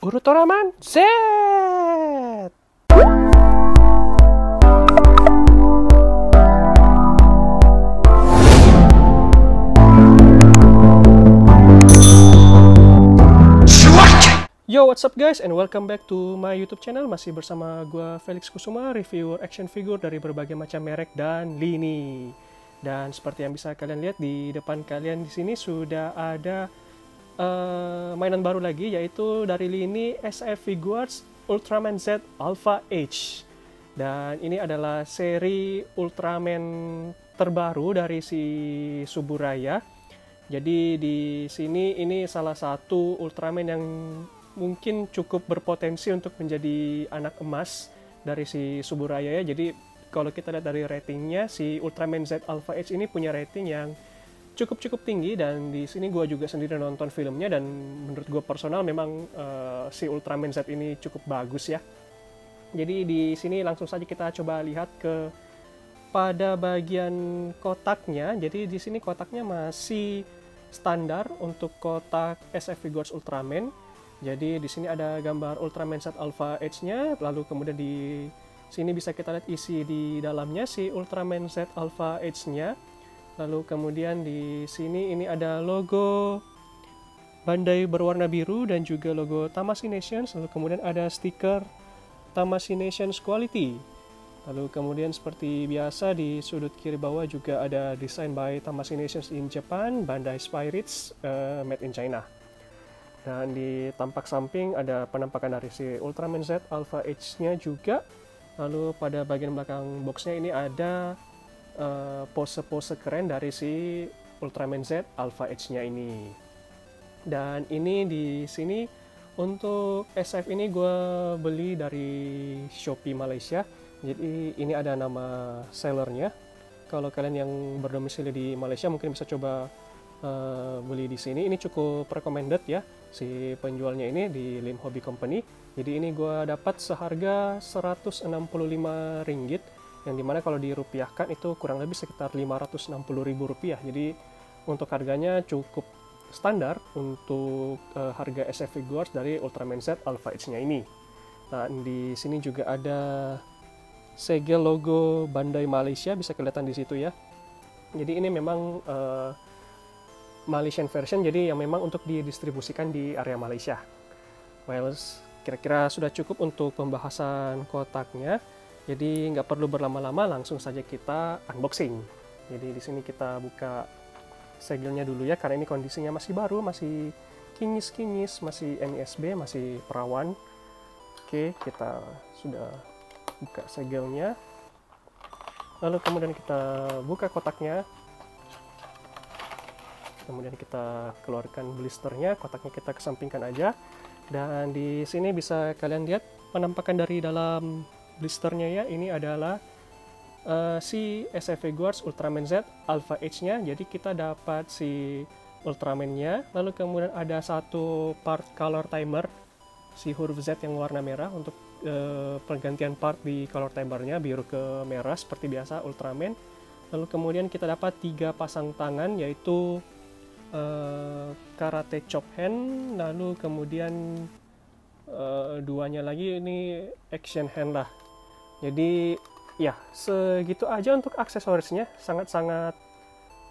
Ultraman Z. Yo, what's up guys, and welcome back to my YouTube channel. Masih bersama gua Felix Kusuma, reviewer action figure dari berbagai macam merek dan lini. Dan seperti yang bisa kalian lihat di depan kalian di sini sudah ada mainan baru lagi, yaitu dari lini SF Figuarts Ultraman Z Alpha H. Dan ini adalah seri Ultraman terbaru dari si Suburaya. Jadi di sini ini salah satu Ultraman yang mungkin cukup berpotensi untuk menjadi anak emas dari si Suburaya ya. Jadi kalau kita lihat dari ratingnya, si Ultraman Z Alpha H ini punya rating yang cukup tinggi, dan di sini gue juga sendiri nonton filmnya, dan menurut gue personal memang si Ultraman Z ini cukup bagus ya. Jadi di sini langsung saja kita coba lihat pada bagian kotaknya. Jadi di sini kotaknya masih standar untuk kotak SF Figuarts Ultraman. Jadi di sini ada gambar Ultraman Z Alpha H-nya, lalu kemudian di sini bisa kita lihat isi di dalamnya si Ultraman Z Alpha H-nya. Lalu kemudian di sini ini ada logo Bandai berwarna biru dan juga logo Tamashii Nations. Lalu kemudian ada stiker Tamashii Nations Quality. Lalu kemudian seperti biasa di sudut kiri bawah juga ada desain by Tamashii Nations in Japan, Bandai Spirits, made in China. Dan di tampak samping ada penampakan dari si Ultraman Z Alpha H-nya juga. Lalu pada bagian belakang boxnya ini ada pose-pose keren dari si Ultraman Z Alpha H-nya ini. Dan ini di sini untuk SF ini gue beli dari Shopee Malaysia. Jadi ini ada nama sellernya. Kalau kalian yang berdomisili di Malaysia mungkin bisa coba beli di sini. Ini cukup recommended ya, si penjualnya ini di Lim Hobby Company. Jadi ini gue dapat seharga Rp165, yang dimana kalau dirupiahkan itu kurang lebih sekitar Rp560.000. Jadi untuk harganya cukup standar untuk harga SF Figuarts dari Ultraman Z Alpha H-nya ini. Nah, di sini juga ada segel logo Bandai Malaysia, bisa kelihatan di situ ya. Jadi ini memang Malaysian version, jadi yang memang untuk didistribusikan di area Malaysia. Well, kira-kira sudah cukup untuk pembahasan kotaknya. Jadi nggak perlu berlama-lama, langsung saja kita unboxing. Jadi di sini kita buka segelnya dulu ya, karena ini kondisinya masih baru, masih kinyis-kinyis, masih NISB, masih perawan. Oke, kita sudah buka segelnya. Lalu kemudian kita buka kotaknya. Kemudian kita keluarkan blisternya, kotaknya kita kesampingkan aja. Dan di sini bisa kalian lihat penampakan dari dalam blisternya ya. Ini adalah si SF Figuarts Ultraman Z Alpha H-nya. Jadi kita dapat si Ultraman-nya, lalu kemudian ada satu part color timer, si huruf Z yang warna merah untuk pergantian part di color timernya, biru ke merah seperti biasa Ultraman. Lalu kemudian kita dapat 3 pasang tangan, yaitu karate chop hand, lalu kemudian duanya lagi ini action hand lah. Jadi ya segitu aja untuk aksesorisnya, sangat-sangat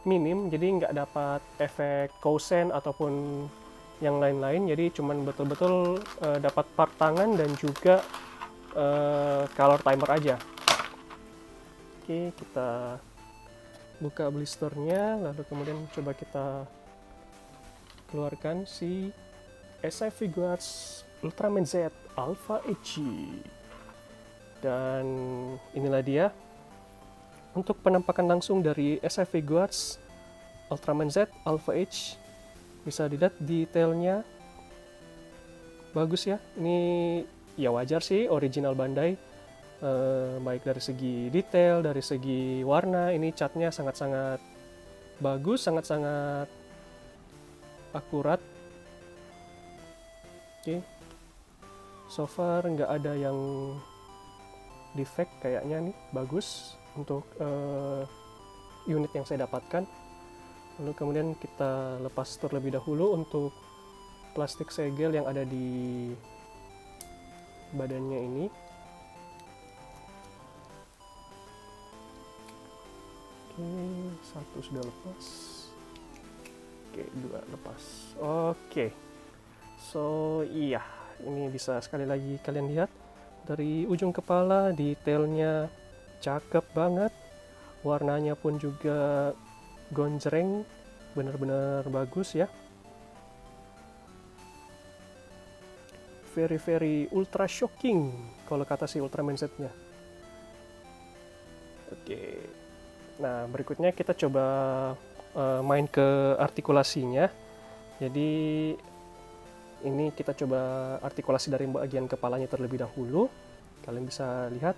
minim. Jadi nggak dapat efek kosen ataupun yang lain-lain. Jadi cuman betul-betul dapat part tangan dan juga color timer aja. Oke, kita buka blisternya, lalu kemudian coba kita keluarkan si SF Figuarts Ultraman Z Alpha H. Dan inilah dia untuk penampakan langsung dari SF Figuarts Ultraman Z Alpha H. Bisa dilihat detailnya bagus ya. Ini ya wajar sih, original Bandai. Baik dari segi detail, dari segi warna, ini catnya sangat-sangat bagus, sangat-sangat akurat. Oke, so far nggak ada yang defect, kayaknya nih bagus untuk unit yang saya dapatkan. Lalu kemudian kita lepas terlebih dahulu untuk plastik segel yang ada di badannya ini. Oke, satu sudah lepas. Oke, dua lepas. Oke, so iya, ini bisa sekali lagi kalian lihat dari ujung kepala, detailnya cakep banget, warnanya pun juga gonjreng, benar-benar bagus ya. Very ultra shocking kalau kata si Ultraman Z-nya. Oke. Nah, berikutnya kita coba main ke artikulasinya. Jadi ini kita coba artikulasi dari bagian kepalanya terlebih dahulu. Kalian bisa lihat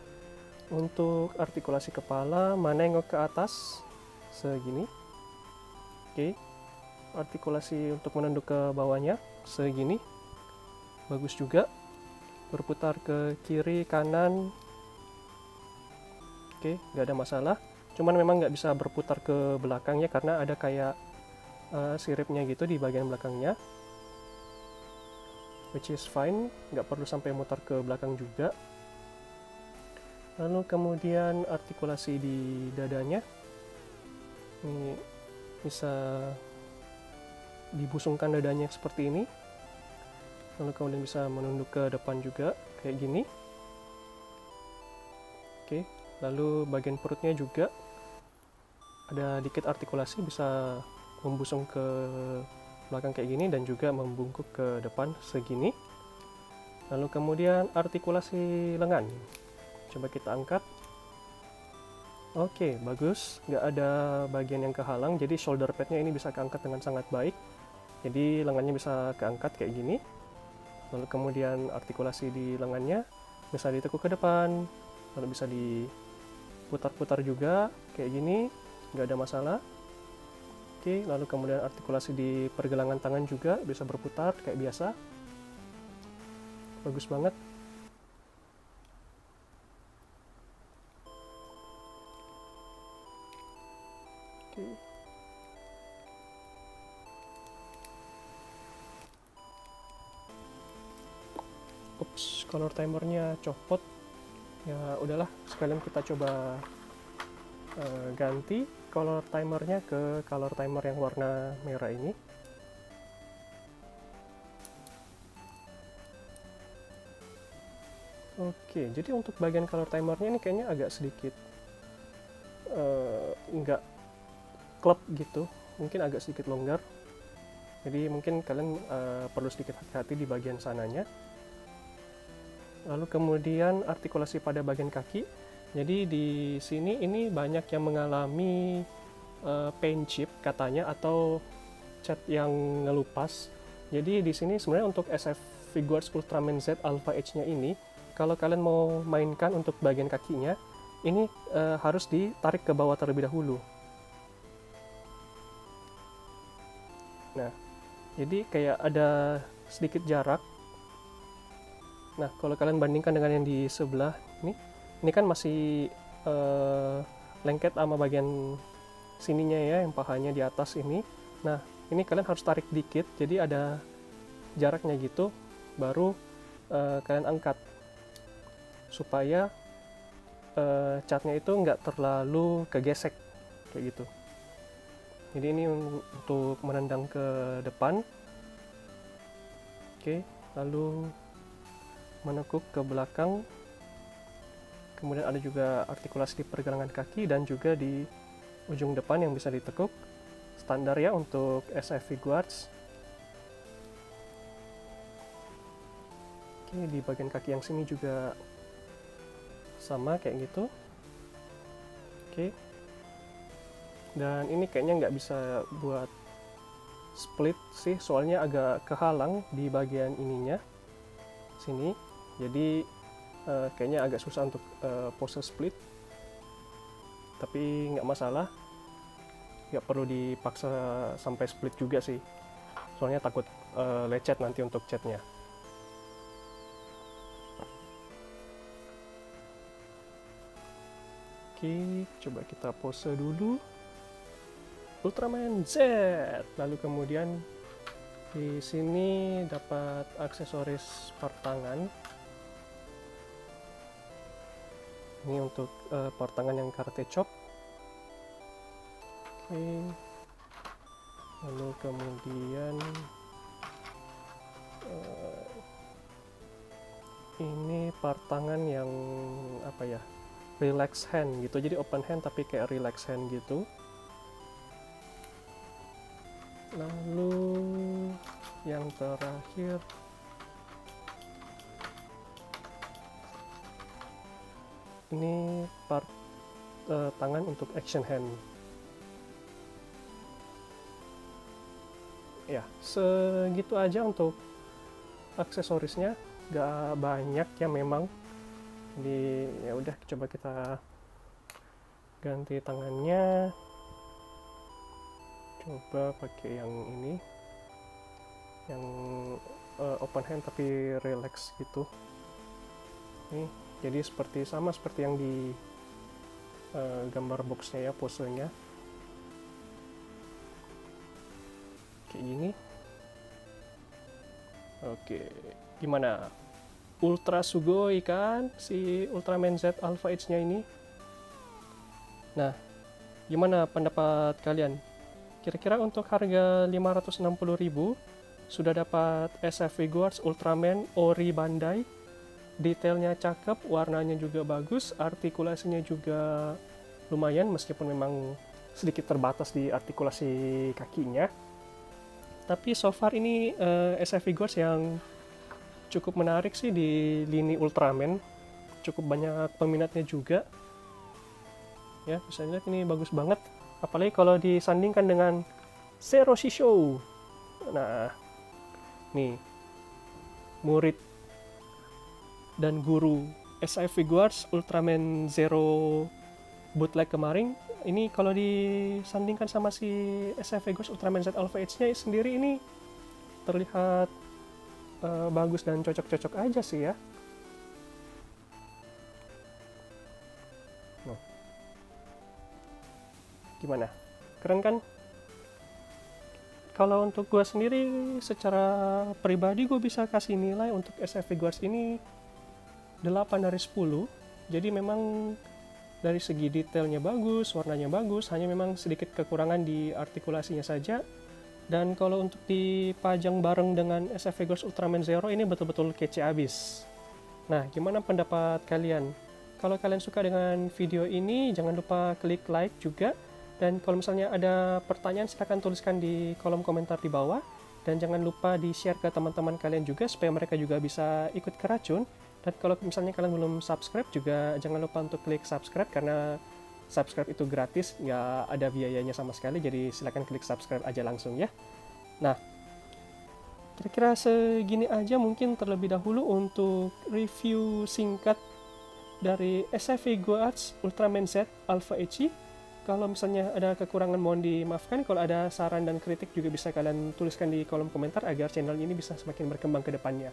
untuk artikulasi kepala menengok ke atas segini. Oke. Artikulasi untuk menunduk ke bawahnya segini. Bagus juga. Berputar ke kiri kanan. Oke, nggak ada masalah. Cuman memang nggak bisa berputar ke belakangnya karena ada kayak siripnya gitu di bagian belakangnya, which is fine, nggak perlu sampai mutar ke belakang juga. Lalu kemudian artikulasi di dadanya, ini bisa dibusungkan dadanya seperti ini, lalu kemudian bisa menunduk ke depan juga kayak gini. Oke, lalu bagian perutnya juga ada dikit artikulasi, bisa membusung ke belakang kayak gini dan juga membungkuk ke depan segini. Lalu kemudian artikulasi lengan, coba kita angkat. Oke, bagus, nggak ada bagian yang kehalang, jadi shoulder padnya ini bisa keangkat dengan sangat baik, jadi lengannya bisa keangkat kayak gini. Lalu kemudian artikulasi di lengannya bisa ditekuk ke depan, lalu bisa diputar-putar juga kayak gini, nggak ada masalah. Oke, lalu kemudian artikulasi di pergelangan tangan juga bisa berputar kayak biasa. Bagus banget. Oke. Ups, color timernya copot. Ya udahlah, sekalian kita coba ganti color timernya ke color timer yang warna merah ini. Oke, jadi untuk bagian color timernya ini kayaknya agak sedikit nggak klep gitu, mungkin agak sedikit longgar. Jadi mungkin kalian perlu sedikit hati-hati di bagian sananya. Lalu kemudian artikulasi pada bagian kaki. Jadi di sini ini banyak yang mengalami paint chip katanya, atau cat yang ngelupas. Jadi di sini sebenarnya untuk SF Figuarts Ultraman Z Alpha Edge-nya ini, kalau kalian mau mainkan untuk bagian kakinya, ini harus ditarik ke bawah terlebih dahulu. Nah, jadi kayak ada sedikit jarak. Nah, kalau kalian bandingkan dengan yang di sebelah ini kan masih lengket sama bagian sininya ya, yang pahanya di atas ini. Nah, ini kalian harus tarik dikit, jadi ada jaraknya gitu, baru kalian angkat supaya catnya itu nggak terlalu kegesek kayak gitu. Jadi ini untuk menendang ke depan. Oke, lalu menekuk ke belakang. Kemudian ada juga artikulasi di pergelangan kaki dan juga di ujung depan yang bisa ditekuk. Standar ya untuk SF Figuarts. Oke, di bagian kaki yang sini juga sama kayak gitu. Oke. Dan ini kayaknya nggak bisa buat split sih, soalnya agak kehalang di bagian ininya sini. Jadi kayaknya agak susah untuk pose split, tapi nggak masalah, nggak perlu dipaksa sampai split juga sih, soalnya takut lecet nanti untuk catnya. Oke, coba kita pose dulu Ultraman Z, lalu kemudian di sini dapat aksesoris part tangan. Ini untuk part tangan yang karate chop. Oke. Lalu kemudian ini part tangan yang apa ya, relax hand gitu, jadi open hand tapi kayak relax hand gitu. Lalu yang terakhir ini part tangan untuk action hand. Ya, segitu aja untuk aksesorisnya, gak banyak ya memang. Jadi ya udah, coba kita ganti tangannya. Coba pakai yang ini, yang open hand tapi relax gitu. Nih, jadi sama seperti yang di gambar boxnya ya, posenya kayak gini. Oke, gimana? Ultra sugoi kan si Ultraman Z Alpha H nya ini. Nah, gimana pendapat kalian? Kira-kira untuk harga 560.000 sudah dapat SF Figures Ultraman Ori Bandai. Detailnya cakep, warnanya juga bagus, artikulasinya juga lumayan meskipun memang sedikit terbatas di artikulasi kakinya. Tapi so far ini SF Figures yang cukup menarik sih di lini Ultraman. Cukup banyak peminatnya juga. Ya, bisa lihat ini bagus banget. Apalagi kalau disandingkan dengan Zero Shisho. Nah, nih, murid dan guru SF Figures Ultraman Zero bootleg kemarin, ini kalau disandingkan sama si SF Figures Ultraman Z Alpha H nya sendiri, ini terlihat bagus dan cocok-cocok aja sih ya. Nah, gimana? Keren kan? Kalau untuk gue sendiri, secara pribadi gue bisa kasih nilai untuk SF Figures ini 8 dari 10. Jadi memang dari segi detailnya bagus, warnanya bagus, hanya memang sedikit kekurangan di artikulasinya saja. Dan kalau untuk dipajang bareng dengan SF Figures Ultraman Zero, ini betul-betul kece abis. Nah, gimana pendapat kalian? Kalau kalian suka dengan video ini, jangan lupa klik like juga. Dan kalau misalnya ada pertanyaan, silahkan tuliskan di kolom komentar di bawah. Dan jangan lupa di-share ke teman-teman kalian juga, supaya mereka juga bisa ikut keracun. Dan kalau misalnya kalian belum subscribe juga, jangan lupa untuk klik subscribe, karena subscribe itu gratis, nggak ada biayanya sama sekali. Jadi silahkan klik subscribe aja langsung ya. Nah, kira-kira segini aja mungkin terlebih dahulu untuk review singkat dari SF Figures Ultraman Z Alpha H. Kalau misalnya ada kekurangan mohon dimaafkan. Kalau ada saran dan kritik juga bisa kalian tuliskan di kolom komentar agar channel ini bisa semakin berkembang ke depannya.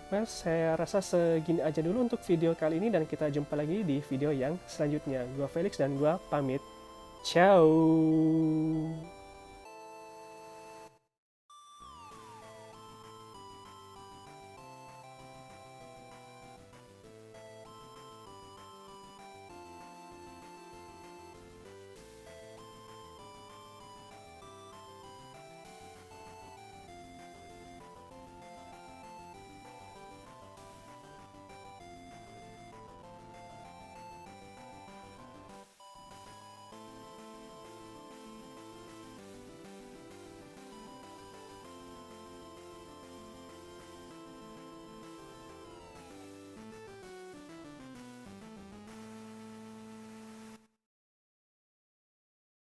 Well, saya rasa segini aja dulu untuk video kali ini, dan kita jumpa lagi di video yang selanjutnya. Gua Felix dan gua pamit. Ciao!